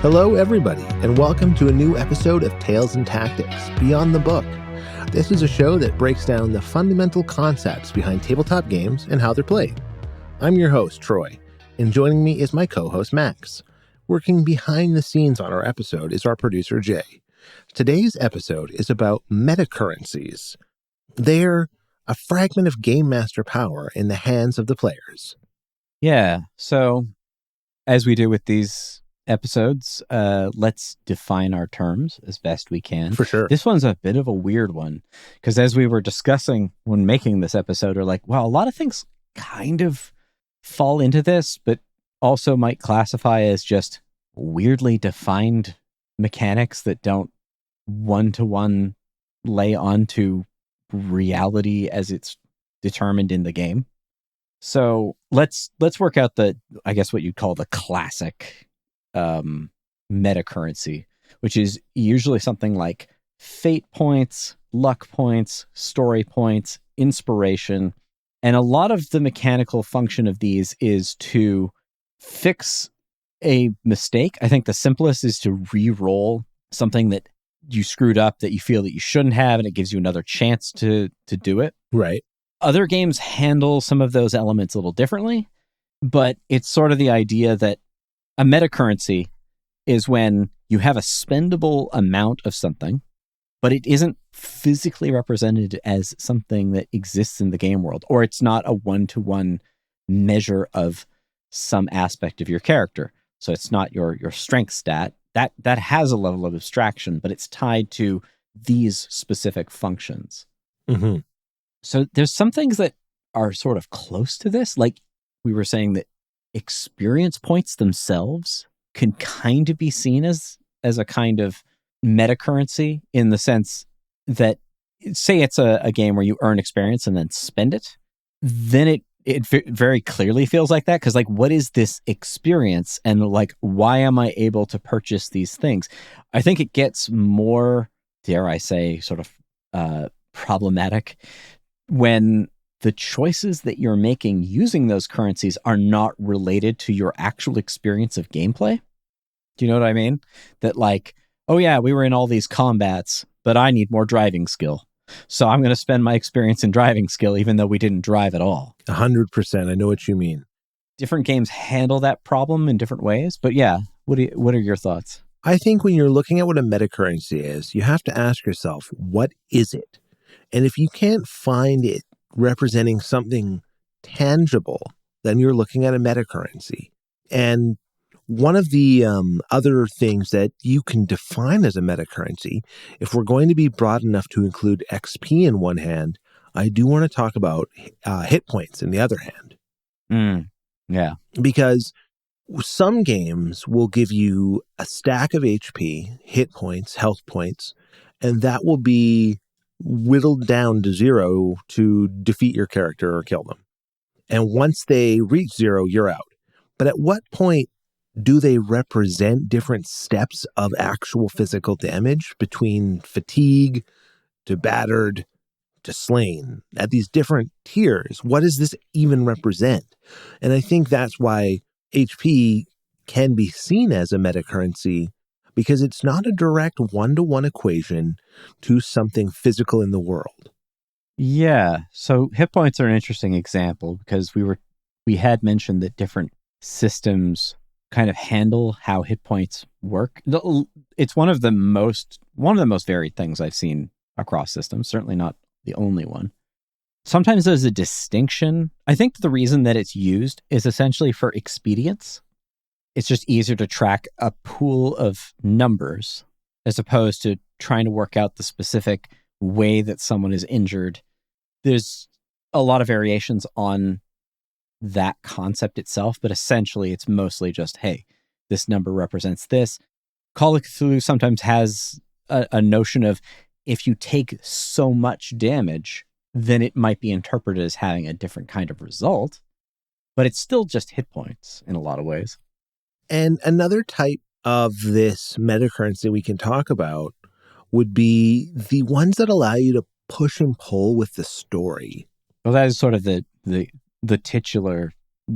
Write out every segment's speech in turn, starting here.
Hello, everybody, and welcome to a new episode of Tales and Tactics Beyond the Book. This is a show that breaks down the fundamental concepts behind tabletop games and how they're played. I'm your host, Troy, and joining me is my co-host, Max. Working behind the scenes on our episode is our producer, Jay. Today's episode is about meta-currencies. They're a fragment of game master power in the hands of the players. Yeah, so as we do with these episodes, let's define our terms as best we can. For sure. This one's a bit of a weird one, because as we were discussing when making this episode, we're like, well, a lot of things kind of fall into this, but also might classify as just weirdly defined mechanics that don't one-to-one lay onto reality as it's determined in the game. So let's work out I guess what you'd call the classic meta-currency, which is usually something like fate points, luck points, story points, inspiration. And a lot of the mechanical function of these is to fix a mistake. I think the simplest is to re-roll something that you screwed up that you feel that you shouldn't have, and it gives you another chance to do it. Right. Other games handle some of those elements a little differently, but it's sort of the idea that a meta-currency is when you have a spendable amount of something, but it isn't physically represented as something that exists in the game world, or it's not a one-to-one measure of some aspect of your character. So it's not your strength stat. That has a level of abstraction, but it's tied to these specific functions. Mm-hmm. So there's some things that are sort of close to this, like we were saying that experience points themselves can kind of be seen as a kind of meta-currency, in the sense that, say it's a game where you earn experience and then spend it, then it very clearly feels like that, because like, what is this experience, and like, why am I able to purchase these things? I think it gets more, dare I say, sort of problematic when the choices that you're making using those currencies are not related to your actual experience of gameplay. Do you know what I mean? That like, oh yeah, we were in all these combats, but I need more driving skill, so I'm going to spend my experience in driving skill, even though we didn't drive at all. 100%. I know what you mean. Different games handle that problem in different ways, but yeah, what are your thoughts? I think when you're looking at what a meta-currency is, you have to ask yourself, what is it? And if you can't find it representing something tangible, then you're looking at a meta-currency. And one of the other things that you can define as a meta-currency, if we're going to be broad enough to include XP in one hand, I do want to talk about hit points in the other hand. Yeah. Because some games will give you a stack of HP, hit points, health points, and that will be whittled down to 0 to defeat your character or kill them. And once they reach 0, you're out. But at what point do they represent different steps of actual physical damage, between fatigue to battered to slain, at these different tiers? What does this even represent? And I think that's why HP can be seen as a meta-currency, because it's not a direct one-to-one equation to something physical in the world. Yeah. So hit points are an interesting example, because we had mentioned that different systems kind of handle how hit points work. It's one of the most varied things I've seen across systems, certainly not the only one. Sometimes there's a distinction. I think the reason that it's used is essentially for expedience. It's just easier to track a pool of numbers as opposed to trying to work out the specific way that someone is injured. There's a lot of variations on that concept itself, but essentially it's mostly just, hey, this number represents this. Call of Cthulhu sometimes has a notion of, if you take so much damage, then it might be interpreted as having a different kind of result, but it's still just hit points in a lot of ways. And another type of this meta-currency we can talk about would be the ones that allow you to push and pull with the story. Well, that is sort of the titular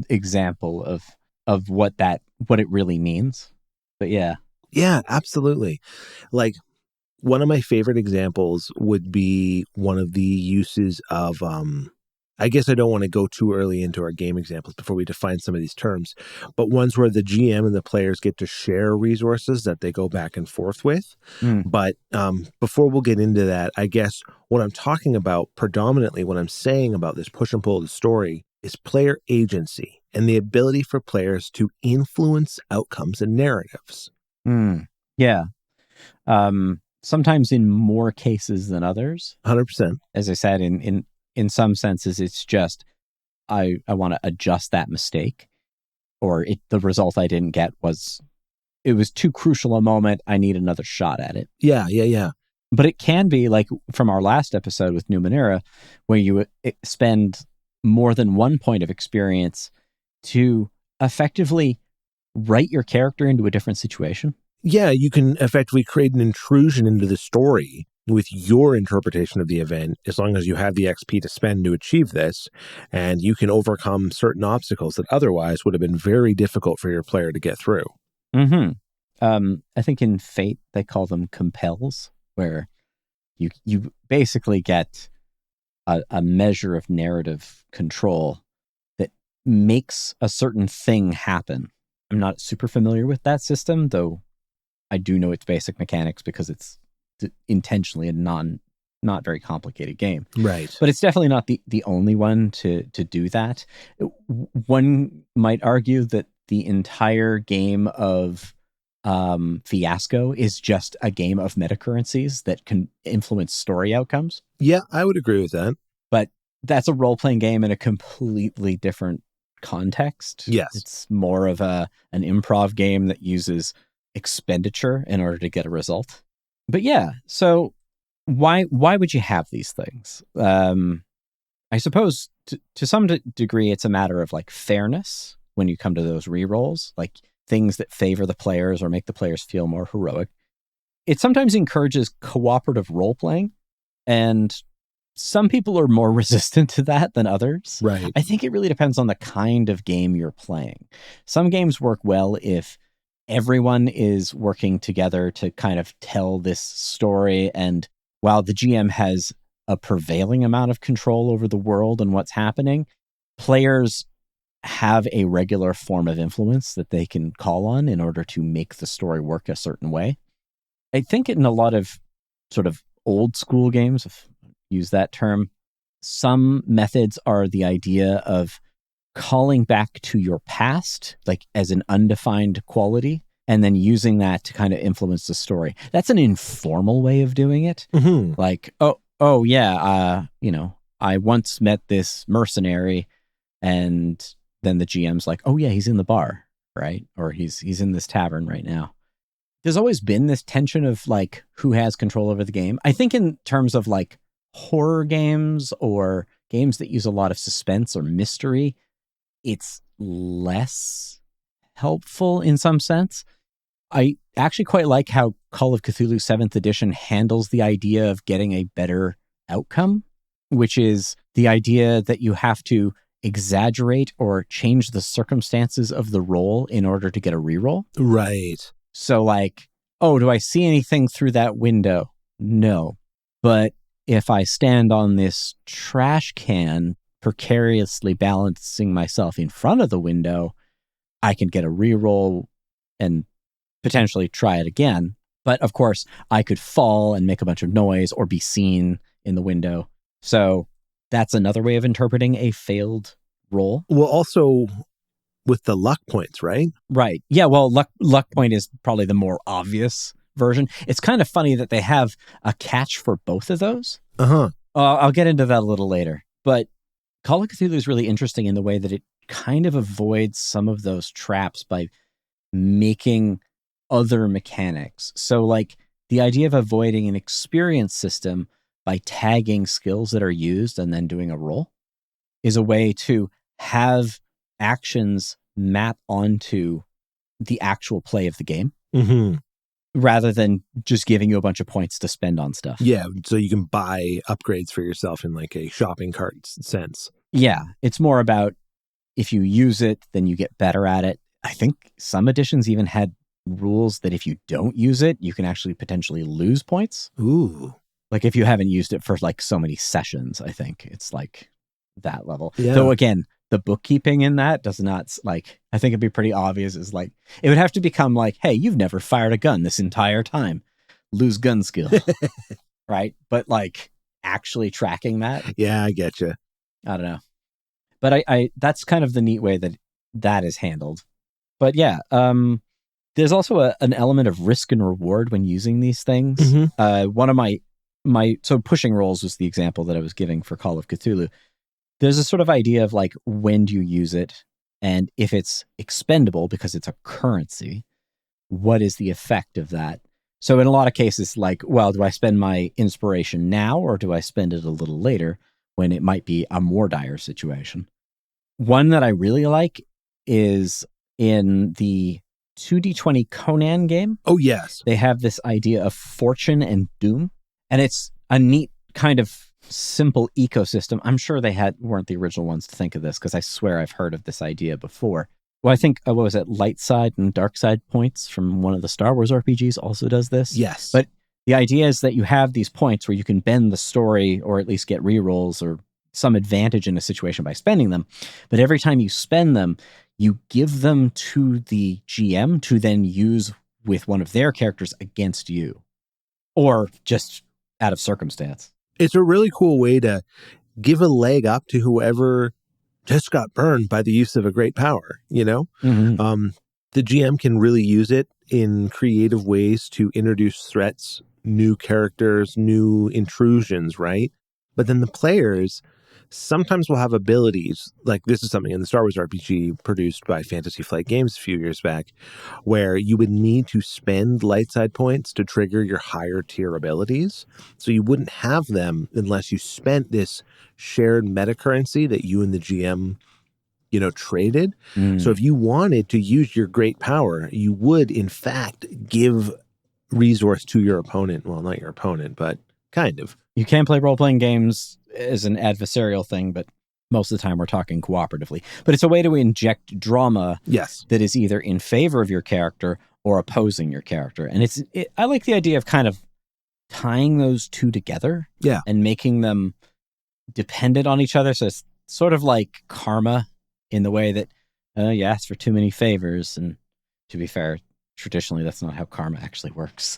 example of what it really means. But yeah. Yeah, absolutely. Like, one of my favorite examples would be one of the uses of, I guess I don't want to go too early into our game examples before we define some of these terms, but ones where the GM and the players get to share resources that they go back and forth with. Mm. But before we'll get into that, I guess what I'm talking about predominantly, what I'm saying about this push and pull of the story is player agency and the ability for players to influence outcomes and narratives. Mm. Yeah. Sometimes in more cases than others. 100%. As I said, in some senses, it's just I want to adjust that mistake, or the result I didn't get was too crucial a moment. I need another shot at it. Yeah. But it can be like from our last episode with Numenera, where you spend more than one point of experience to effectively write your character into a different situation. Yeah, you can effectively create an intrusion into the story with your interpretation of the event, as long as you have the XP to spend to achieve this, and you can overcome certain obstacles that otherwise would have been very difficult for your player to get through. Mm-hmm. I think in Fate, they call them compels, where you basically get a measure of narrative control that makes a certain thing happen. I'm not super familiar with that system, though I do know its basic mechanics because it's intentionally a not very complicated game. Right. But it's definitely not the only one to do that. One might argue that the entire game of Fiasco is just a game of meta-currencies that can influence story outcomes. Yeah, I would agree with that. But that's a role-playing game in a completely different context. Yes. It's more of an improv game that uses expenditure in order to get a result. But yeah, so why would you have these things? I suppose to some degree it's a matter of like fairness when you come to those rerolls, like things that favor the players or make the players feel more heroic. It sometimes encourages cooperative role playing, and some people are more resistant to that than others. Right. I think it really depends on the kind of game you're playing. Some games work well if everyone is working together to kind of tell this story, and while the GM has a prevailing amount of control over the world and what's happening, players have a regular form of influence that they can call on in order to make the story work a certain way. I think in a lot of sort of old school games, if I use that term, some methods are the idea of calling back to your past, like as an undefined quality, and then using that to kind of influence the story. That's an informal way of doing it. Mm-hmm. Like, oh yeah, I once met this mercenary, and then the GM's like, oh yeah, he's in the bar, right? Or he's in this tavern right now. There's always been this tension of like who has control over the game. I think in terms of like horror games or games that use a lot of suspense or mystery, it's less helpful in some sense. I actually quite like how Call of Cthulhu 7th edition handles the idea of getting a better outcome, which is the idea that you have to exaggerate or change the circumstances of the roll in order to get a reroll. Right. So like, oh, do I see anything through that window? No. But if I stand on this trash can, precariously balancing myself in front of the window, I can get a reroll and potentially try it again. But of course, I could fall and make a bunch of noise or be seen in the window. So that's another way of interpreting a failed roll. Well, also with the luck points, right? Right. Yeah, well, luck point is probably the more obvious version. It's kind of funny that they have a catch for both of those. Uh-huh. I'll get into that a little later. But Call of Cthulhu is really interesting in the way that it kind of avoids some of those traps by making other mechanics. So like the idea of avoiding an experience system by tagging skills that are used and then doing a roll is a way to have actions map onto the actual play of the game, Mm-hmm. rather than just giving you a bunch of points to spend on stuff. Yeah, so you can buy upgrades for yourself in like a shopping cart sense. Yeah, it's more about if you use it, then you get better at it. I think some editions even had rules that if you don't use it, you can actually potentially lose points. Ooh. Like if you haven't used it for like so many sessions, I think it's like that level. Yeah. Though again, the bookkeeping in that does not like, I think it'd be pretty obvious is like, it would have to become like, hey, you've never fired a gun this entire time. Lose gun skill. Right. But like actually tracking that. Yeah, I get you. I don't know. But I that's kind of the neat way that is handled. But yeah, there's also an element of risk and reward when using these things. Mm-hmm. One of my so pushing rolls was the example that I was giving for Call of Cthulhu. There's a sort of idea of like, when do you use it? And if it's expendable because it's a currency, what is the effect of that? So in a lot of cases, like, well, do I spend my inspiration now or do I spend it a little later when it might be a more dire situation? One that I really like is in the 2D20 Conan game. Oh, yes. They have this idea of fortune and doom. And it's a neat kind of simple ecosystem. I'm sure they weren't the original ones to think of this, because I swear I've heard of this idea before. Well, I think, what was it? Light side and dark side points from one of the Star Wars RPGs also does this. Yes. But the idea is that you have these points where you can bend the story or at least get rerolls or some advantage in a situation by spending them. But every time you spend them, you give them to the GM to then use with one of their characters against you, or just out of circumstance. It's a really cool way to give a leg up to whoever just got burned by the use of a great power, you know? Mm-hmm. The GM can really use it in creative ways to introduce threats, new characters, new intrusions, right? But then the players sometimes will have abilities, like this is something in the Star Wars RPG produced by Fantasy Flight Games a few years back, where you would need to spend light side points to trigger your higher tier abilities. So you wouldn't have them unless you spent this shared meta-currency that you and the GM, traded. So if you wanted to use your great power, you would in fact give resource to your opponent. Well, not your opponent, but kind of. You can play role-playing games as an adversarial thing, but most of the time we're talking cooperatively. But it's a way to inject drama that is either in favor of your character or opposing your character. And I like the idea of kind of tying those two together and making them dependent on each other. So it's sort of like karma in the way that you ask for too many favors. And to be fair, traditionally, that's not how karma actually works.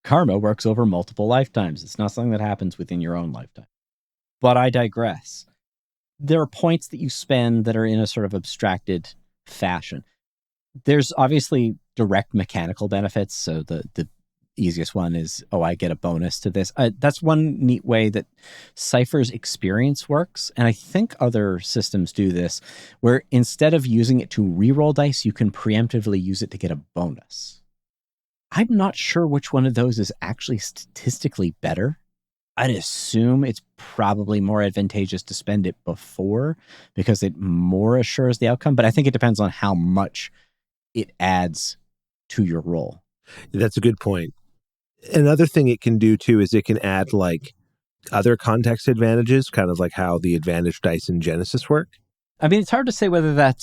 Karma works over multiple lifetimes. It's not something that happens within your own lifetime. But I digress. There are points that you spend that are in a sort of abstracted fashion. There's obviously direct mechanical benefits. So the easiest one is, I get a bonus to this. That's one neat way that Cypher's experience works. And I think other systems do this, where instead of using it to reroll dice, you can preemptively use it to get a bonus. I'm not sure which one of those is actually statistically better. I'd assume it's probably more advantageous to spend it before because it more assures the outcome. But I think it depends on how much it adds to your roll. That's a good point. Another thing it can do too is it can add like other context advantages, kind of like how the advantage dice in Genesis work. I mean, it's hard to say whether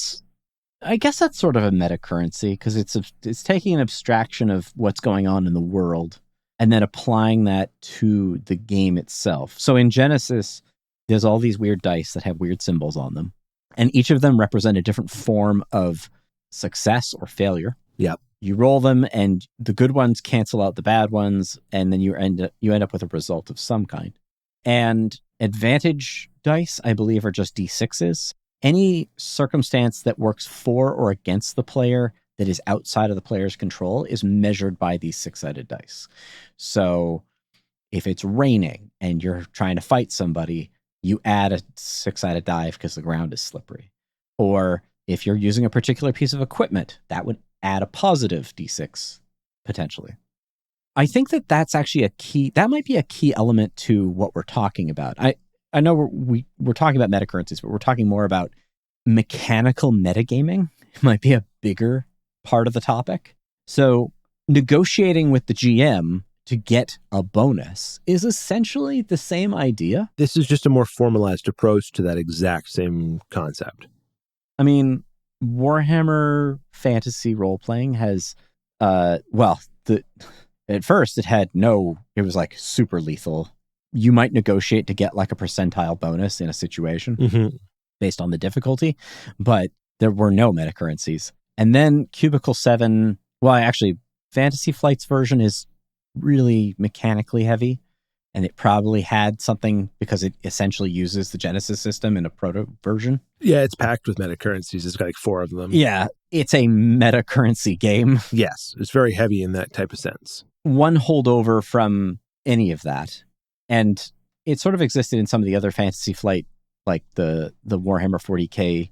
I guess that's sort of a meta-currency because it's taking an abstraction of what's going on in the world and then applying that to the game itself. So in Genesis, there's all these weird dice that have weird symbols on them, and each of them represent a different form of success or failure. Yep. You roll them, and the good ones cancel out the bad ones, and then you end up with a result of some kind. And advantage dice, I believe, are just D6s. Any circumstance that works for or against the player that is outside of the player's control is measured by these 6-sided dice. So if it's raining and you're trying to fight somebody, you add a 6-sided die because the ground is slippery. Or if you're using a particular piece of equipment, that would add a positive D6 potentially. I think that's actually that might be a key element to what we're talking about. I know we're talking about meta-currencies, but we're talking more about mechanical metagaming. It might be a bigger part of the topic. So negotiating with the GM to get a bonus is essentially the same idea. This is just a more formalized approach to that exact same concept. I mean, Warhammer Fantasy role-playing has, at first it was like super lethal. You might negotiate to get like a percentile bonus in a situation based on the difficulty, but there were no meta-currencies. And then Cubicle 7, Fantasy Flight's version is really mechanically heavy, and it probably had something because it essentially uses the Genesis system in a proto version. Yeah, it's packed with meta-currencies. It's got like 4 of them. Yeah, it's a meta-currency game. Yes, it's very heavy in that type of sense. One holdover from any of that, and it sort of existed in some of the other Fantasy Flight, like the Warhammer 40K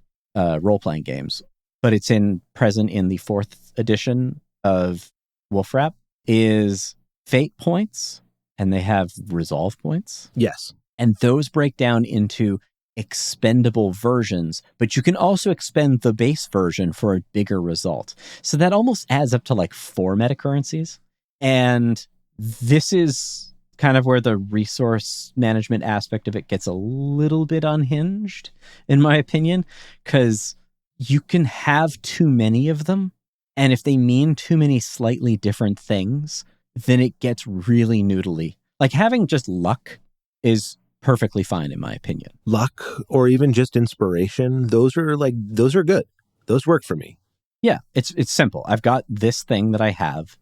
role-playing games, but it's present in the 4th edition of Wolfrap, is fate points, and they have resolve points. Yes. And those break down into expendable versions, but you can also expend the base version for a bigger result. So that almost adds up to like 4 meta-currencies. And this is kind of where the resource management aspect of it gets a little bit unhinged, in my opinion, because you can have too many of them. And if they mean too many slightly different things, then it gets really noodly. Like having just luck is perfectly fine, in my opinion. Luck or even just inspiration, those are good. Those work for me. Yeah, it's simple. I've got this thing that I have,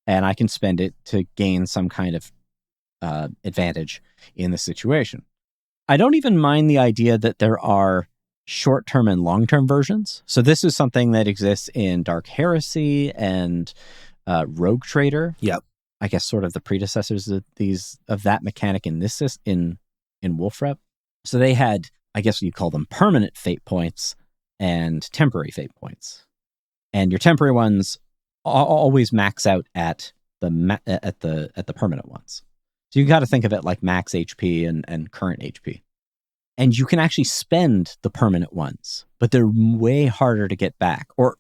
and I can spend it to gain some kind of advantage in the situation. I don't even mind the idea that there are short-term and long-term versions. So this is something that exists in Dark Heresy and Rogue Trader. Yep. I guess sort of the predecessors of that mechanic in Wolfrap. So they had, I guess you'd call them permanent fate points and temporary fate points. And your temporary ones always max out at the permanent ones. So you got to think of it like max HP and current HP. And you can actually spend the permanent ones, but they're way harder to get back, or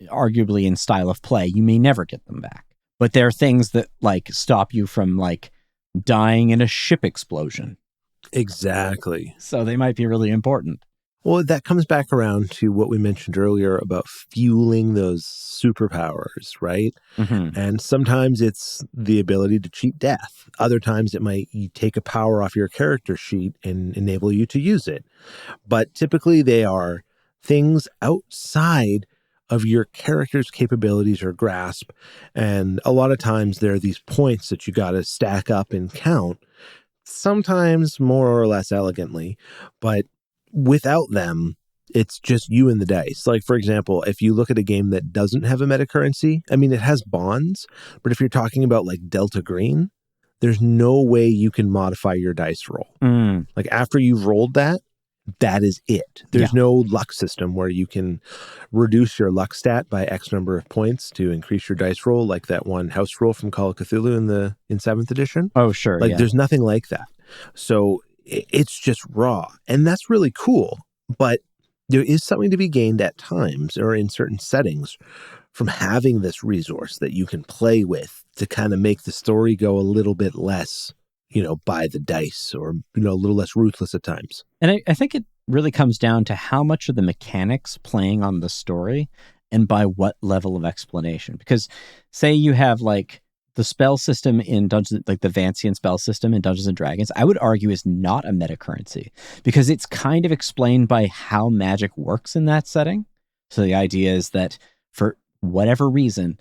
arguably in style of play, you may never get them back. But there are things that like stop you from like dying in a ship explosion. Exactly. So they might be really important. Well, that comes back around to what we mentioned earlier about fueling those superpowers, right? Mm-hmm. And sometimes it's the ability to cheat death. Other times it might take a power off your character sheet and enable you to use it. But typically they are things outside of your character's capabilities or grasp. And a lot of times there are these points that you got to stack up and count, sometimes more or less elegantly, but without them, it's just you and the dice. Like, for example, if you look at a game that doesn't have a meta-currency, I mean, it has bonds, but if you're talking about like Delta Green, there's no way you can modify your dice roll. Like after you've rolled that is it. There's no luck system where you can reduce your luck stat by X number of points to increase your dice roll, like that one house roll from Call of Cthulhu in 7th edition. Oh, sure. Like there's nothing like that. So it's just raw, and that's really cool. But there is something to be gained at times or in certain settings from having this resource that you can play with to kind of make the story go a little bit less, by the dice, or, a little less ruthless at times. And I think it really comes down to how much of the mechanics playing on the story and by what level of explanation. Because say you have like the spell system in Dungeons, like the Vancian spell system in Dungeons and Dragons, I would argue is not a meta-currency because it's kind of explained by how magic works in that setting. So the idea is that for whatever reason,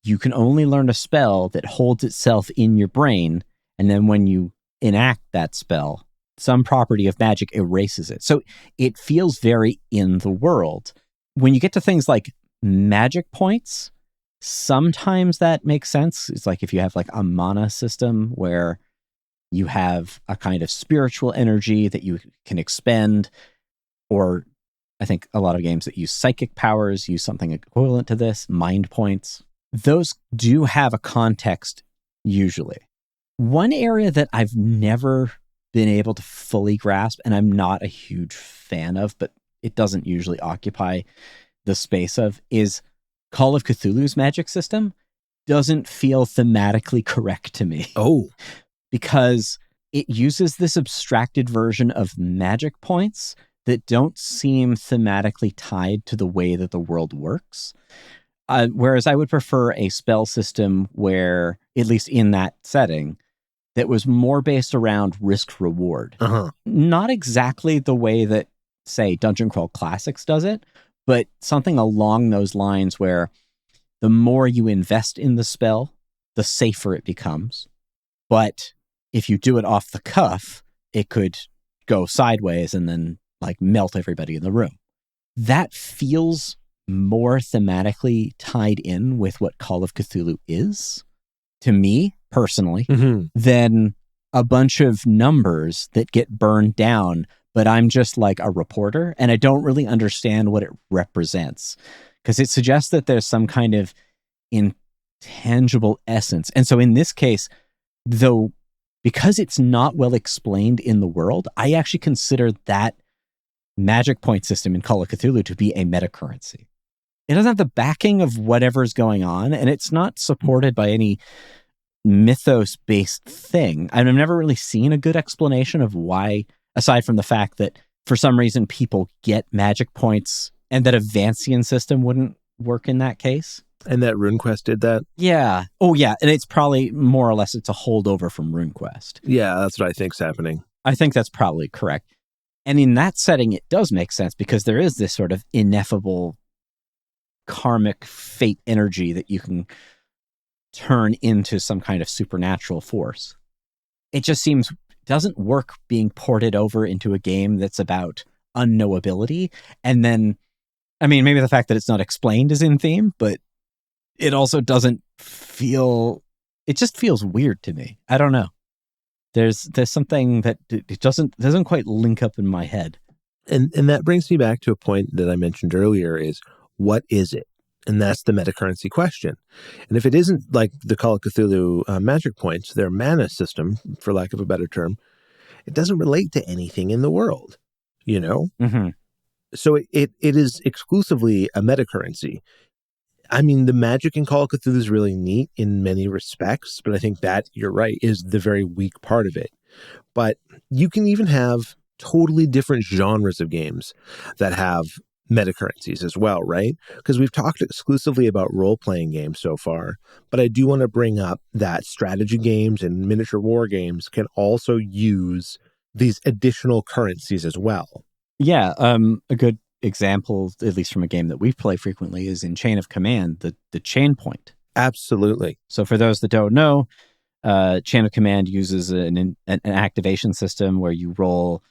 you can only learn a spell that holds itself in your brain. And then when you enact that spell, some property of magic erases it. So it feels very in the world. When you get to things like magic points, sometimes that makes sense. It's like if you have like a mana system where you have a kind of spiritual energy that you can expend, or I think a lot of games that use psychic powers use something equivalent to this, mind points. Those do have a context usually. One area that I've never been able to fully grasp, and I'm not a huge fan of, but it doesn't usually occupy the space of, is Call of Cthulhu's magic system doesn't feel thematically correct to me. Oh. Because it uses this abstracted version of magic points that don't seem thematically tied to the way that the world works. Whereas I would prefer a spell system where, at least in that setting, that was more based around risk reward. Not exactly the way that, say, Dungeon Crawl Classics does it, but something along those lines where the more you invest in the spell, the safer it becomes. But if you do it off the cuff, it could go sideways and then like melt everybody in the room. That feels more thematically tied in with what Call of Cthulhu is, to me personally, than a bunch of numbers that get burned down, but I'm just like a reporter and I don't really understand what it represents, because it suggests that there's some kind of intangible essence. And so in this case, though, because it's not well explained in the world, I actually consider that magic point system in Call of Cthulhu to be a meta-currency. It doesn't have the backing of whatever's going on, and it's not supported by any mythos-based thing. I've never really seen a good explanation of why, aside from the fact that for some reason people get magic points and that a Vancian system wouldn't work in that case. And that RuneQuest did that? Yeah. Oh, yeah. And it's probably more or less it's a holdover from RuneQuest. Yeah, that's what I think's happening. I think that's probably correct. And in that setting, it does make sense because there is this sort of ineffable karmic fate energy that you can turn into some kind of supernatural force. It just seems doesn't work being ported over into a game that's about unknowability. And then, I mean, maybe the fact that it's not explained is in theme, but it also doesn't feel, it just feels weird to me. I don't know. There's something that it doesn't quite link up in my head. And that brings me back to a point that I mentioned earlier is, what is it? And that's the meta-currency question. And if it isn't like the Call of Cthulhu magic points, their mana system, for lack of a better term, it doesn't relate to anything in the world, you know? So it is exclusively a meta-currency. I mean, the magic in Call of Cthulhu is really neat in many respects, but I think that, you're right, is the very weak part of it. But you can even have totally different genres of games that have meta-currencies as well, right? Because we've talked exclusively about role-playing games so far, but I do want to bring up that strategy games and miniature war games can also use these additional currencies as well. Yeah, a good example, at least from a game that we play frequently, is in Chain of Command, the chain point. Absolutely. So for those that don't know, Chain of Command uses an activation system where you roll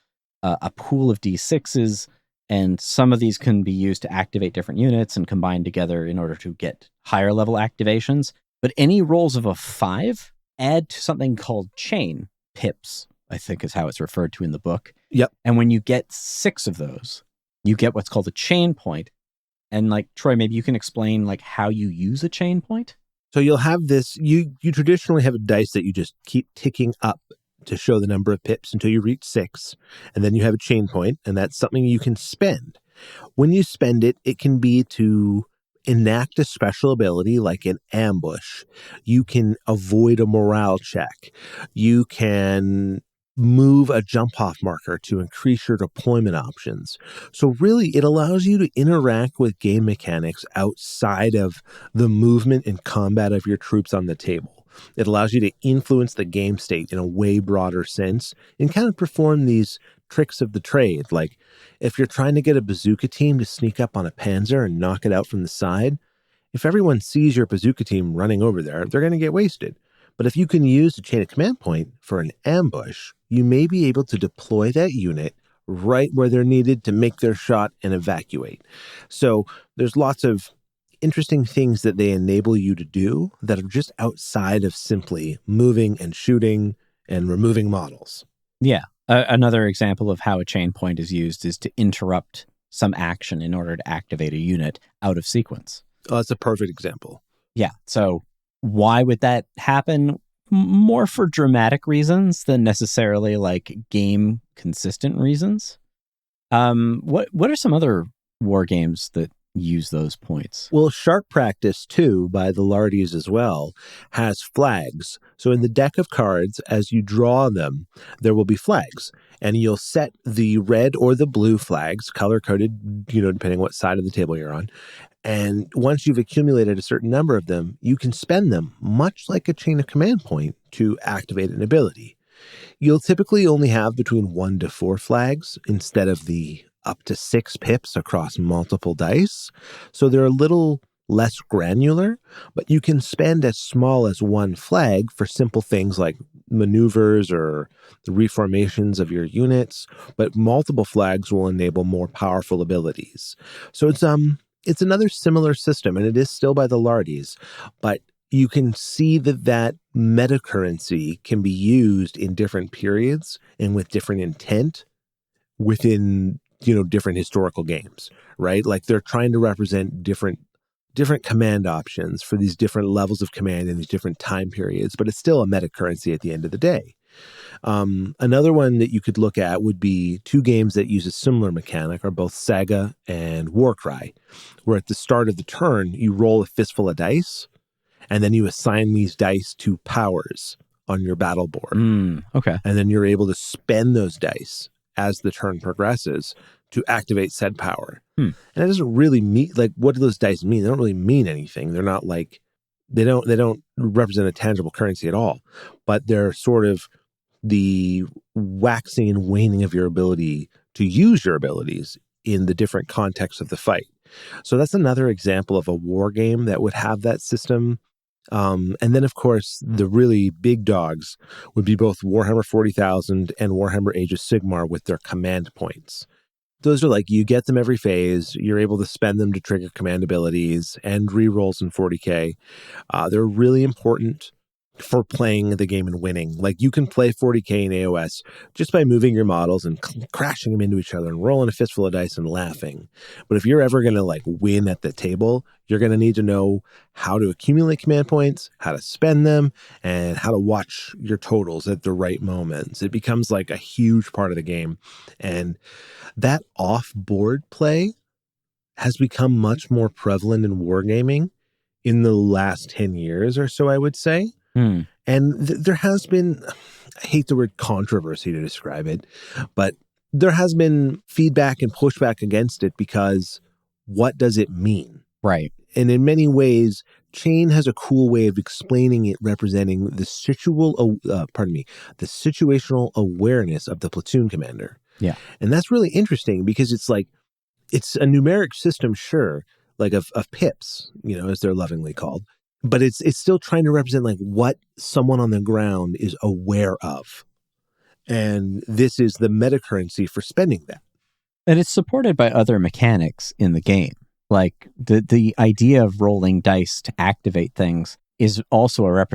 a pool of D6s, and some of these can be used to activate different units and combine together in order to get higher level activations. But any rolls of a 5 add to something called chain pips, I think is how it's referred to in the book. Yep. And when you get 6 of those, you get what's called a chain point. And like, Troy, maybe you can explain like how you use a chain point? So you'll have this, you traditionally have a dice that you just keep ticking up to show the number of pips until you reach 6. And then you have a chain point, and that's something you can spend. When you spend it, it can be to enact a special ability like an ambush. You can avoid a morale check. You can move a jump-off marker to increase your deployment options. So really, it allows you to interact with game mechanics outside of the movement and combat of your troops on the table. It allows you to influence the game state in a way broader sense and kind of perform these tricks of the trade. Like if you're trying to get a bazooka team to sneak up on a panzer and knock it out from the side, if everyone sees your bazooka team running over there, they're going to get wasted. But if you can use the chain of command point for an ambush, you may be able to deploy that unit right where they're needed to make their shot and evacuate. So there's lots of interesting things that they enable you to do that are just outside of simply moving and shooting and removing models. Yeah. Another example of how a chain point is used is to interrupt some action in order to activate a unit out of sequence. Oh, that's a perfect example. Yeah. So why would that happen? More for dramatic reasons than necessarily like game consistent reasons. What are some other war games that use those points? Well, Shark Practice 2 by the Lardies as well has flags. So in the deck of cards, as you draw them, there will be flags. And you'll set the red or the blue flags, color-coded, depending what side of the table you're on. And once you've accumulated a certain number of them, you can spend them, much like a chain of command point, to activate an ability. You'll typically only have between 1 to 4 flags instead of the up to 6 pips across multiple dice. So they're a little less granular, but you can spend as small as 1 flag for simple things like maneuvers or the reformations of your units, but multiple flags will enable more powerful abilities. So it's another similar system, and it is still by the Lardies, but you can see that meta-currency can be used in different periods and with different intent within, different historical games, right? Like they're trying to represent different command options for these different levels of command in these different time periods, but it's still a meta-currency at the end of the day. Another one that you could look at would be 2 games that use a similar mechanic are both Saga and Warcry, where at the start of the turn, you roll a fistful of dice, and then you assign these dice to powers on your battle board. Okay. And then you're able to spend those dice as the turn progresses to activate said power. And it doesn't really mean, like, what do those dice mean? They don't really mean anything. They're not like, they don't represent a tangible currency at all, but they're sort of the waxing and waning of your ability to use your abilities in the different contexts of the fight. So that's another example of a war game that would have that system. And then, of course, the really big dogs would be both Warhammer 40,000 and Warhammer Age of Sigmar with their command points. Those are like, you get them every phase. You're able to spend them to trigger command abilities and rerolls in 40K. They're really important for playing the game and winning. Like, you can play 40K in AOS just by moving your models and crashing them into each other and rolling a fistful of dice and laughing. But if you're ever going to like win at the table, you're going to need to know how to accumulate command points, how to spend them, and how to watch your totals at the right moments. It becomes like a huge part of the game. And that off-board play has become much more prevalent in wargaming in the last 10 years or so, I would say. And there has been, I hate the word controversy to describe it, but there has been feedback and pushback against it because what does it mean? Right. And in many ways, Chain has a cool way of explaining it, representing the situational awareness of the platoon commander. Yeah. And that's really interesting because it's like, it's a numeric system, sure, like of pips, as they're lovingly called. But it's still trying to represent like what someone on the ground is aware of. And this is the meta currency for spending that. And it's supported by other mechanics in the game. Like the idea of rolling dice to activate things is also a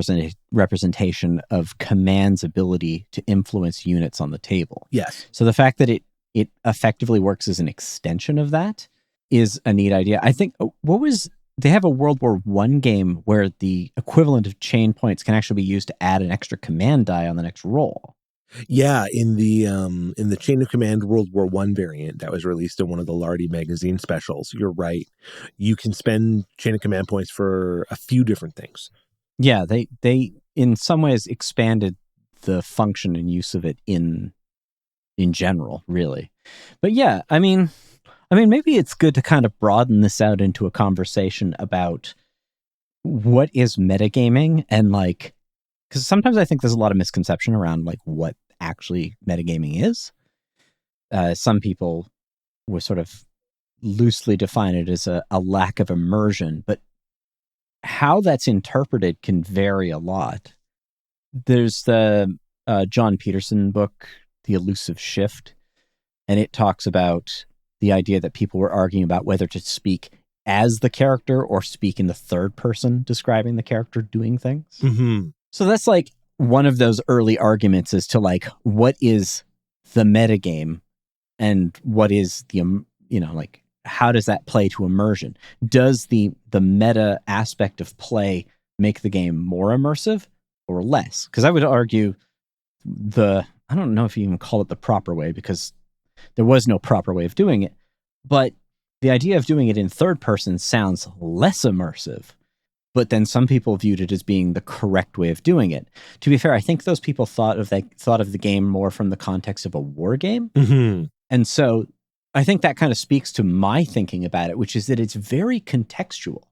representation of command's ability to influence units on the table. Yes. So the fact that it effectively works as an extension of that is a neat idea. I think, they have a World War I game where the equivalent of chain points can actually be used to add an extra command die on the next roll. Yeah, in the Chain of Command World War I variant that was released in one of the Lardy magazine specials, you're right. You can spend Chain of Command points for a few different things. Yeah, they in some ways expanded the function and use of it in general, really. But yeah, I mean, maybe it's good to kind of broaden this out into a conversation about what is metagaming and like, because sometimes I think there's a lot of misconception around like what actually metagaming is. Some people will sort of loosely define it as a lack of immersion, but how that's interpreted can vary a lot. There's the John Peterson book, The Elusive Shift, and it talks about the idea that people were arguing about whether to speak as the character or speak in the third person describing the character doing things. Mm-hmm. So that's like one of those early arguments as to like, what is the metagame and what is the, like, how does that play to immersion? Does the meta aspect of play make the game more immersive or less? Because I would argue I don't know if you even call it the proper way, because there was no proper way of doing it, but the idea of doing it in third person sounds less immersive, but then some people viewed it as being the correct way of doing it. To be fair, I think those people thought of the game more from the context of a war game. Mm-hmm. And so I think that kind of speaks to my thinking about it, which is that it's very contextual.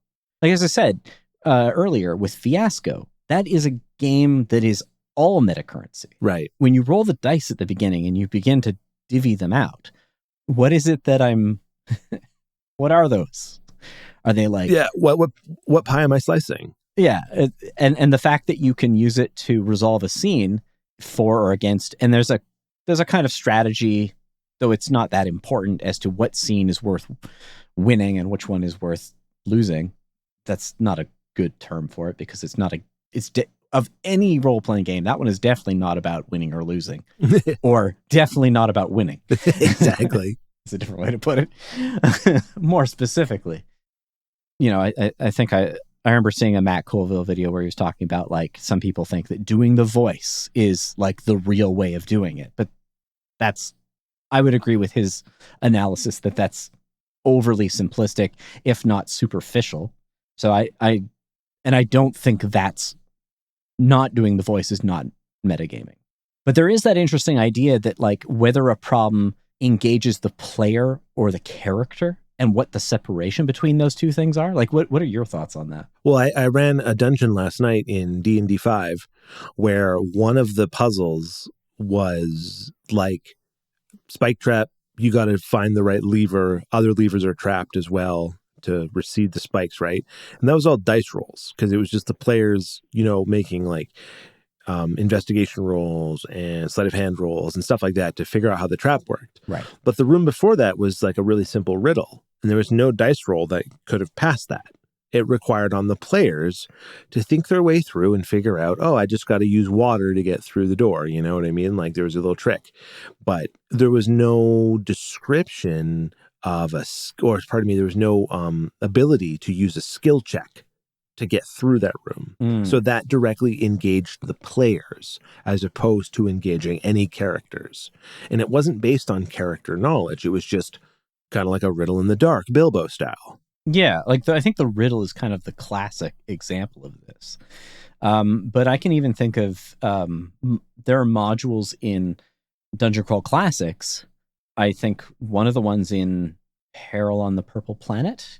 Like, as I said earlier with Fiasco, that is a game that is all meta-currency. Right. When you roll the dice at the beginning and you begin to divvy them out, what is it that what are those? Are they like... Yeah, what pie am I slicing? Yeah, and the fact that you can use it to resolve a scene for or against, and there's a kind of strategy, though it's not that important, as to what scene is worth winning and which one is worth losing. That's not a good term for it, because it's not of any role-playing game, that one is definitely not about winning or losing, or definitely not about winning. Exactly. It's a different way to put it. More specifically, I think I remember seeing a Matt Colville video where he was talking about, like, some people think that doing the voice is like the real way of doing it, but I would agree with his analysis that that's overly simplistic, if not superficial. So I don't think that's not doing the voice is not metagaming. But there is that interesting idea that, like, whether a problem engages the player or the character, and what the separation between those two things are. Like, what are your thoughts on that? Well, I ran a dungeon last night in D&D 5 where one of the puzzles was like spike trap. You got to find the right lever. Other levers are trapped as well to receive the spikes, right? And that was all dice rolls, because it was just the players, making like investigation rolls and sleight of hand rolls and stuff like that to figure out how the trap worked. Right. But the room before that was like a really simple riddle, and there was no dice roll that could have passed that. It required on the players to think their way through and figure out, oh, I just got to use water to get through the door. You know what I mean? Like, there was a little trick, but there was no description of there was no ability to use a skill check to get through that room. So that directly engaged the players as opposed to engaging any characters. And it wasn't based on character knowledge. It was just kind of like a riddle in the dark, Bilbo style. Yeah, like I think the riddle is kind of the classic example of this. But I can even think of there are modules in Dungeon Crawl Classics. I think one of the ones in Peril on the Purple Planet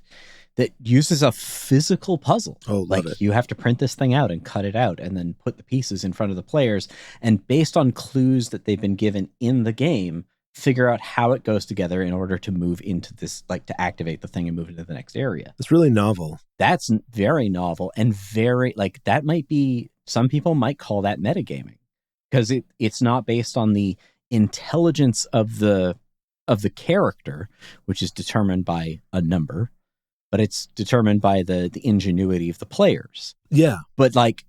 that uses a physical puzzle. Oh, love it. You have to print this thing out and cut it out and then put the pieces in front of the players. And based on clues that they've been given in the game, figure out how it goes together in order to move into this, like, to activate the thing and move into the next area. It's really novel. That's very novel and very, like, that might be, some people might call that metagaming, because it's not based on the intelligence of the character, which is determined by a number, but it's determined by the ingenuity of the players. Yeah. But, like,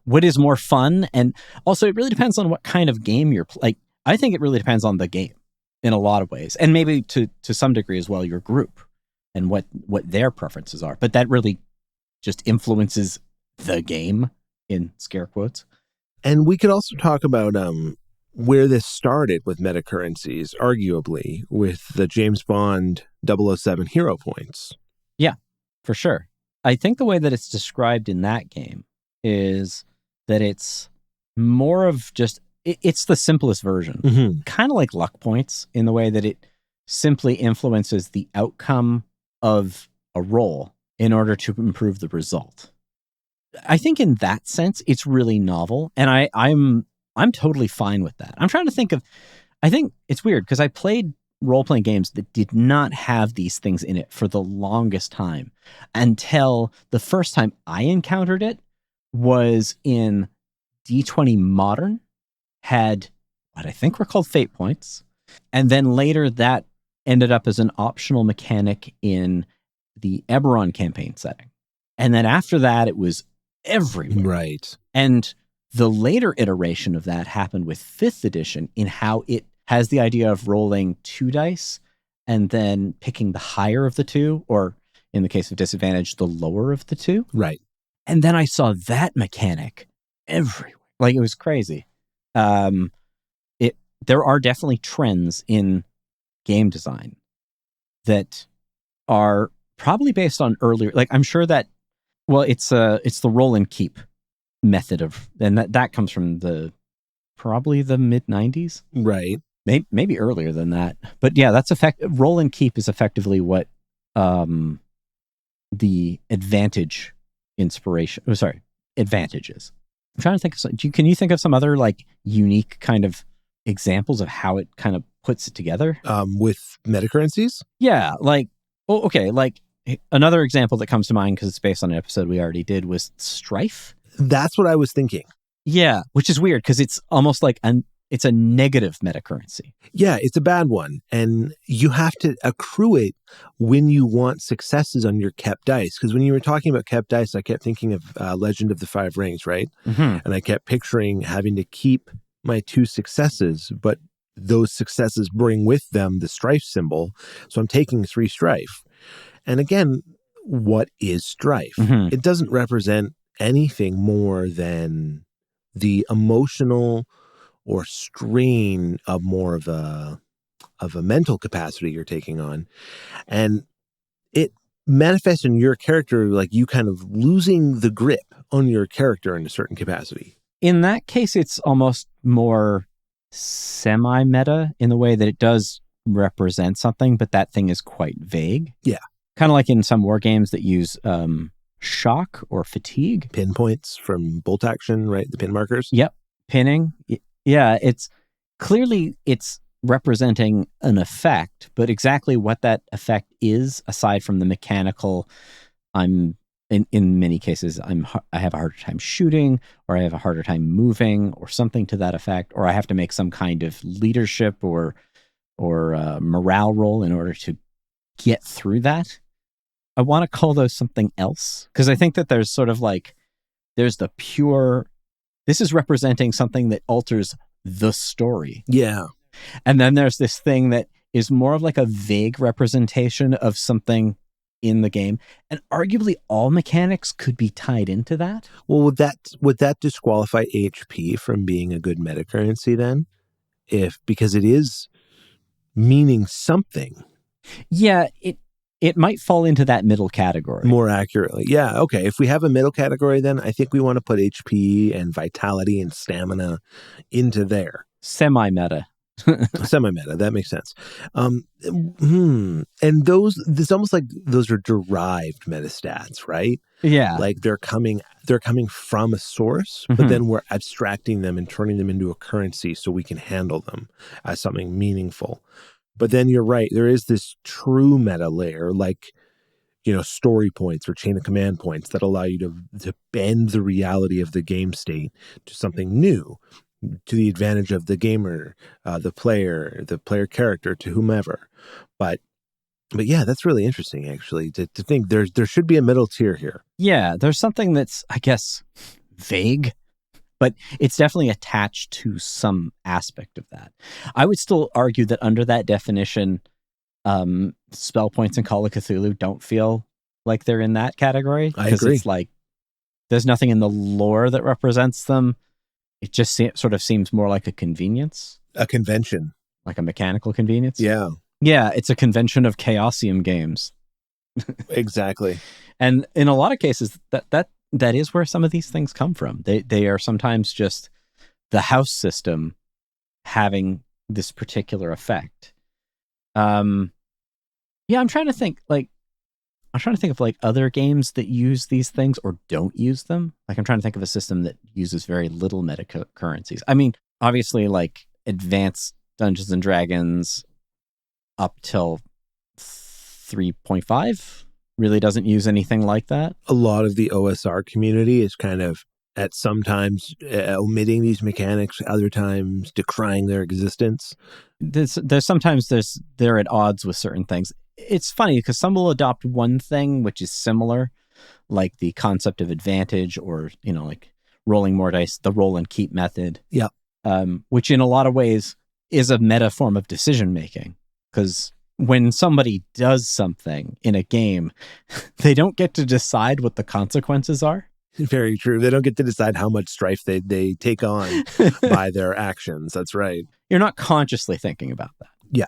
what is more fun? And also, it really depends on what kind of game you're like. I think it really depends on the game in a lot of ways, and maybe to some degree as well, your group and what their preferences are. But that really just influences the game, in scare quotes. And we could also talk about where this started with meta-currencies, arguably with the James Bond 007 hero points. Yeah, for sure. I think the way that it's described in that game is that it's more of just, it's the simplest version. Kind of like luck points, in the way that it simply influences the outcome of a roll in order to improve the result. I think in that sense, it's really novel, and I'm totally fine with that. I'm trying to think of, I think it's weird because I played role-playing games that did not have these things in it for the longest time, until the first time I encountered it was in D20 Modern, had what I think were called fate points, and then later that ended up as an optional mechanic in the Eberron campaign setting. And then after that, it was everywhere. Right. And the later iteration of that happened with 5th edition, in how it has the idea of rolling 2 dice and then picking the higher of the 2, or in the case of disadvantage, the lower of the 2. Right. And then I saw that mechanic everywhere. Like, it was crazy. There are definitely trends in game design that are probably based on earlier, like I'm sure that, well, it's the roll and keep method of, and that comes from probably the mid 90s. Right. Maybe earlier than that. But yeah, roll and keep is effectively what the advantage advantages. I'm trying to think of can you think of some other like unique kind of examples of how it kind of puts it together? With meta-currencies? Yeah, like, okay, like another example that comes to mind because it's based on an episode we already did was strife. That's what I was thinking. Yeah, which is weird because it's almost like it's a negative meta-currency. Yeah, it's a bad one. And you have to accrue it when you want successes on your kept dice. Because when you were talking about kept dice, I kept thinking of Legend of the Five Rings, right? Mm-hmm. And I kept picturing having to keep my 2 successes, but those successes bring with them the strife symbol. So I'm taking 3 strife. And again, what is strife? Mm-hmm. It doesn't represent anything more than the emotional or strain of more of a mental capacity you're taking on. And it manifests in your character like you kind of losing the grip on your character in a certain capacity. In that case, it's almost more semi-meta in the way that it does represent something, but that thing is quite vague. Yeah. Kind of like in some war games that use shock or fatigue. Pinpoints from bolt action, right? The pin markers. Yep. Pinning. Yeah, it's representing an effect, but exactly what that effect is, aside from the mechanical, in many cases, I have a harder time shooting, or I have a harder time moving, or something to that effect, or I have to make some kind of leadership or morale roll in order to get through that. I want to call those something else, because I think that there's sort of like, there's the pure, this is representing something that alters the story. Yeah. And then there's this thing that is more of like a vague representation of something in the game. And arguably all mechanics could be tied into that. Well, would that disqualify HP from being a good meta-currency then? Because it is meaning something. Yeah, it might fall into that middle category. More accurately. Yeah, okay. If we have a middle category, then I think we want to put HP and vitality and stamina into there. Semi-meta. Semi-meta, that makes sense. And it's almost like those are derived metastats, right? Yeah. Like they're coming from a source, but then we're abstracting them and turning them into a currency so we can handle them as something meaningful. But then you're right, there is this true meta layer, like, story points or chain of command points that allow you to bend the reality of the game state to something new, to the advantage of the gamer, the player character, to whomever. But yeah, that's really interesting, actually, to think there should be a middle tier here. Yeah, there's something that's, I guess, vague, but it's definitely attached to some aspect of that. I would still argue that under that definition, spell points in Call of Cthulhu don't feel like they're in that category. I agree. It's like, there's nothing in the lore that represents them. It just sort of seems more like a convenience. A convention. Like a mechanical convenience. Yeah. Yeah, it's a convention of Chaosium games. Exactly. And in a lot of cases, that is where some of these things come from. They are sometimes just the house system having this particular effect. Yeah, I'm trying to think of like other games that use these things or don't use them. Like I'm trying to think of a system that uses very little meta-currencies. I mean, obviously like advanced Dungeons and Dragons up till 3.5 really doesn't use anything like that. A lot of the OSR community is kind of at sometimes omitting these mechanics, other times decrying their existence. There's sometimes they're at odds with certain things. It's funny because some will adopt one thing which is similar, like the concept of advantage, or like rolling more dice, the roll and keep method. Yeah. Which in a lot of ways is a meta form of decision making, because when somebody does something in a game, they don't get to decide what the consequences are. Very true. They don't get to decide how much strife they take on by their actions. That's right. You're not consciously thinking about that. Yeah.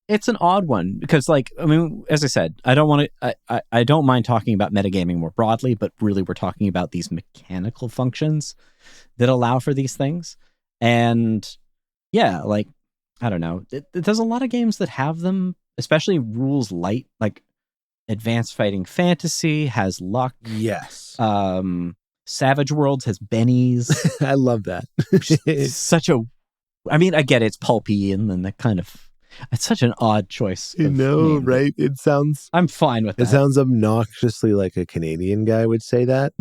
it's an odd one because, like, I mean, as I said, I don't want to. I don't mind talking about metagaming more broadly, but really, we're talking about these mechanical functions that allow for these things. And yeah, like, I don't know. There's a lot of games that have them, especially rules light, like Advanced Fighting Fantasy has luck. Yes. Savage Worlds has bennies. I love that. Such a, I mean, I get it's pulpy and then that kind of, it's such an odd choice. You know, name, right? It sounds, I'm fine with that. It sounds obnoxiously like a Canadian guy would say that.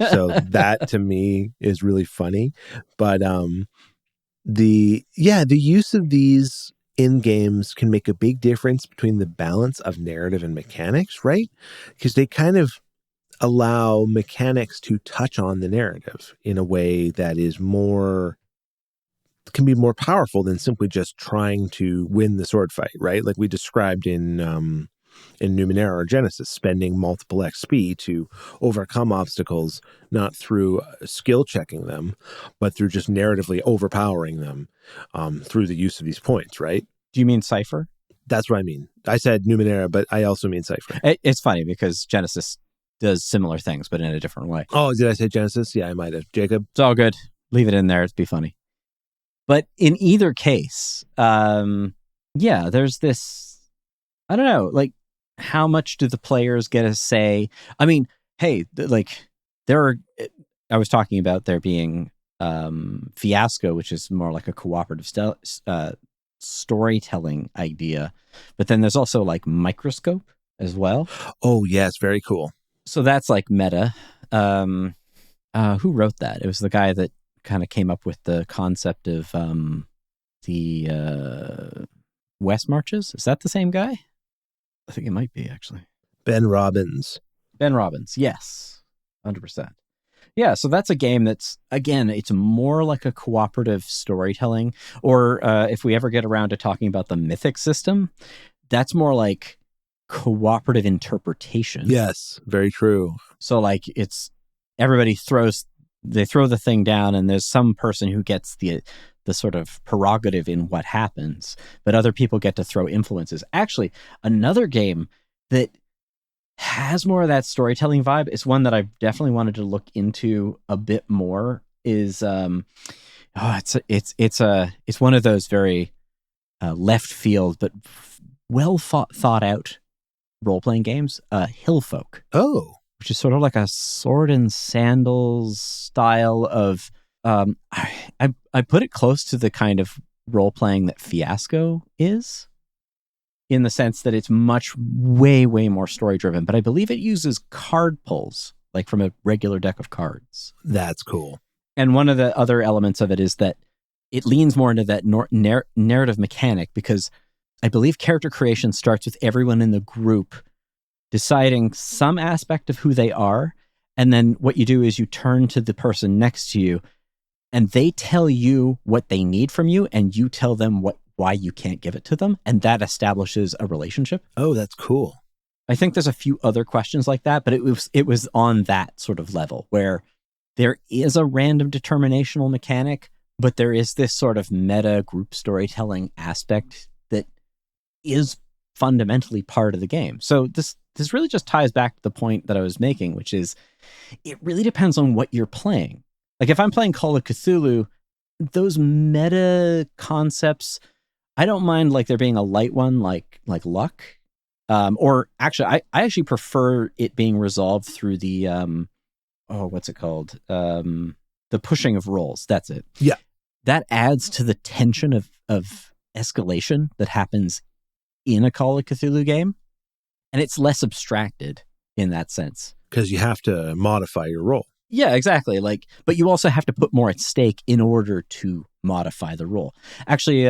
So that to me is really funny. But the use of these in games can make a big difference between the balance of narrative and mechanics, right? Because they kind of allow mechanics to touch on the narrative in a way that is can be more powerful than simply just trying to win the sword fight, right? Like we described in Numenera or Genesis, spending multiple XP to overcome obstacles, not through skill checking them, but through just narratively overpowering them through the use of these points, right? Do you mean Cypher? That's what I mean. I said Numenera, but I also mean Cypher. It's funny because Genesis does similar things, but in a different way. Oh, did I say Genesis? Yeah, I might have. Jacob? It's all good. Leave it in there. It'd be funny. But in either case, there's this, I don't know, like, how much do the players get a say? I mean, hey, I was talking about there being Fiasco, which is more like a cooperative storytelling idea. But then there's also like Microscope as well. Oh, yes, very cool. So that's like meta. Who wrote that? It was the guy that kind of came up with the concept of the West Marches. Is that the same guy? I think it might be, actually. Ben Robbins. Yes. 100%. Yeah, so that's a game that's, again, it's more like a cooperative storytelling. Or if we ever get around to talking about the Mythic system, that's more like cooperative interpretation. Yes, very true. So like it's everybody throw the thing down and there's some person who gets the sort of prerogative in what happens, but other people get to throw influences. Actually, another game that has more of that storytelling vibe is one that I've definitely wanted to look into a bit more is it's one of those very left field but well thought out role-playing games, Hillfolk. Oh. Which is sort of like a sword and sandals style of I put it close to the kind of role-playing that Fiasco is, in the sense that it's way more story-driven, but I believe it uses card pulls, like from a regular deck of cards. That's cool. And one of the other elements of it is that it leans more into that narrative mechanic, because I believe character creation starts with everyone in the group deciding some aspect of who they are. And then what you do is you turn to the person next to you and they tell you what they need from you and you tell them why you can't give it to them. And that establishes a relationship. Oh, that's cool. I think there's a few other questions like that, but it was on that sort of level where there is a random determinational mechanic, but there is this sort of meta group storytelling aspect that is fundamentally part of the game. So this really just ties back to the point that I was making, which is it really depends on what you're playing. Like if I'm playing Call of Cthulhu, those meta concepts, I don't mind like there being a light one like luck. Or actually, I actually prefer it being resolved through the what's it called? The pushing of rolls. That's it. Yeah. That adds to the tension of escalation that happens in a Call of Cthulhu game. And it's less abstracted in that sense. Because you have to modify your roll. Yeah, exactly. Like, but you also have to put more at stake in order to modify the roll. Actually,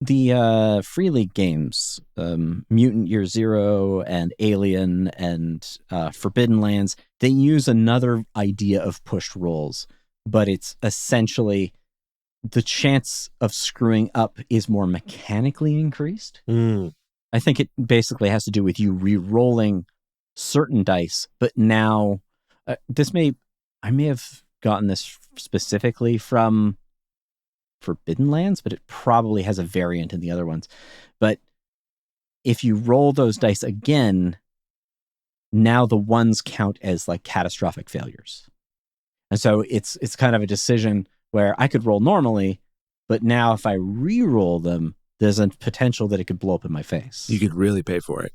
the Free League games, Mutant Year Zero and Alien and Forbidden Lands, they use another idea of pushed rolls, but it's essentially the chance of screwing up is more mechanically increased. I think it basically has to do with you re-rolling certain dice, but now I may have gotten this specifically from Forbidden Lands, but it probably has a variant in the other ones. But if you roll those dice again, now the ones count as like catastrophic failures. And so it's kind of a decision where I could roll normally, but now if I re-roll them, there's a potential that it could blow up in my face. You could really pay for it.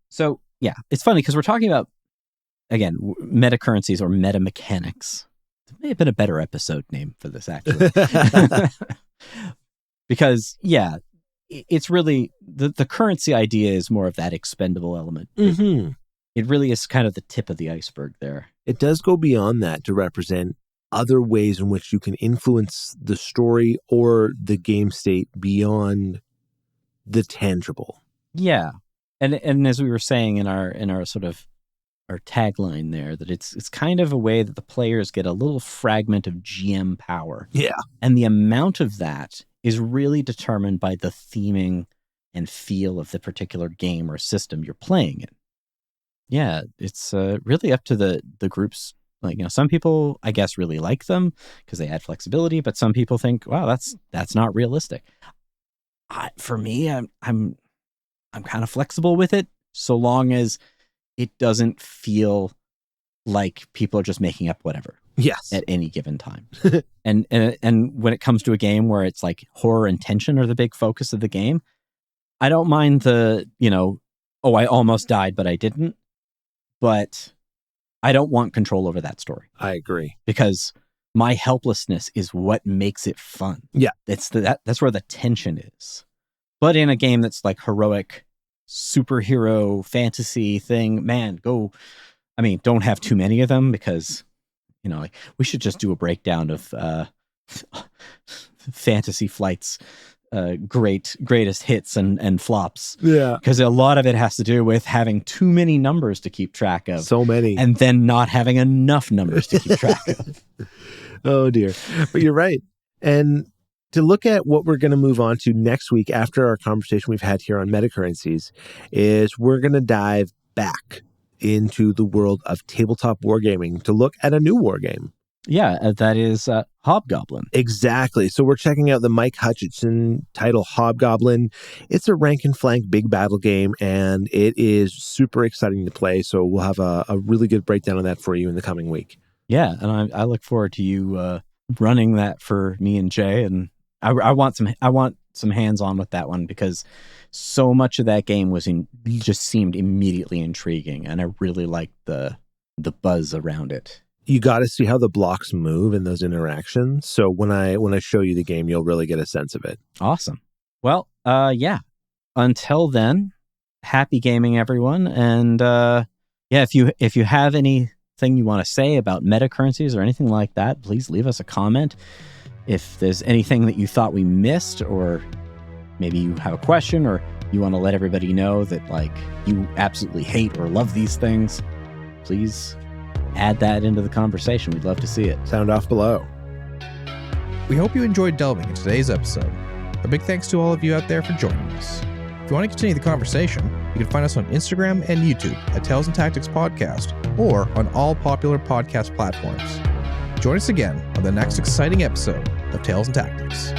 So yeah, it's funny because we're talking about, again, meta-currencies or meta-mechanics. There may have been a better episode name for this, actually. Because, yeah, it's really, the currency idea is more of that expendable element. Mm-hmm. It really is kind of the tip of the iceberg there. It does go beyond that to represent other ways in which you can influence the story or the game state beyond the tangible. Yeah. And as we were saying in our sort of our tagline there, that it's kind of a way that the players get a little fragment of GM power. Yeah. And the amount of that is really determined by the theming and feel of the particular game or system you're playing in. Yeah, it's really up to the groups. Like, you know, some people, I guess, really like them because they add flexibility, but some people think, wow, that's not realistic. For me, I'm kind of flexible with it, so long as it doesn't feel like people are just making up whatever. Yes. At any given time. and when it comes to a game where it's like horror and tension are the big focus of the game, I don't mind the, you know, oh, I almost died, but I didn't. But I don't want control over that story. I agree. Because my helplessness is what makes it fun. Yeah. That's where the tension is. But in a game that's like heroic, superhero, fantasy thing, man, don't have too many of them because, you know, like, we should just do a breakdown of Fantasy Flight's greatest hits and flops. Yeah. Because a lot of it has to do with having too many numbers to keep track of. So many. And then not having enough numbers to keep track of. Oh, dear. But you're right. And to look at what we're going to move on to next week after our conversation we've had here on meta-currencies is we're going to dive back into the world of tabletop wargaming to look at a new wargame. Yeah, that is Hobgoblin. Exactly. So we're checking out the Mike Hutchinson title Hobgoblin. It's a rank and flank big battle game, and it is super exciting to play. So we'll have a really good breakdown on that for you in the coming week. Yeah, and I look forward to you running that for me and Jay. And I want some hands on with that one because so much of that game just seemed immediately intriguing, and I really liked the buzz around it. You got to see how the blocks move in those interactions. So when I show you the game, you'll really get a sense of it. Awesome. Well, yeah. Until then, happy gaming, everyone. And if you have anything you want to say about meta-currencies or anything like that, please leave us a comment. If there's anything that you thought we missed, or maybe you have a question, or you want to let everybody know that like you absolutely hate or love these things, please add that into the conversation. We'd love to see it. Sound off below. We hope you enjoyed delving into today's episode. A big thanks to all of you out there for joining us. If you want to continue the conversation, you can find us on Instagram and YouTube at Tales and Tactics Podcast, or on all popular podcast platforms. Join us again on the next exciting episode of Tales and Tactics.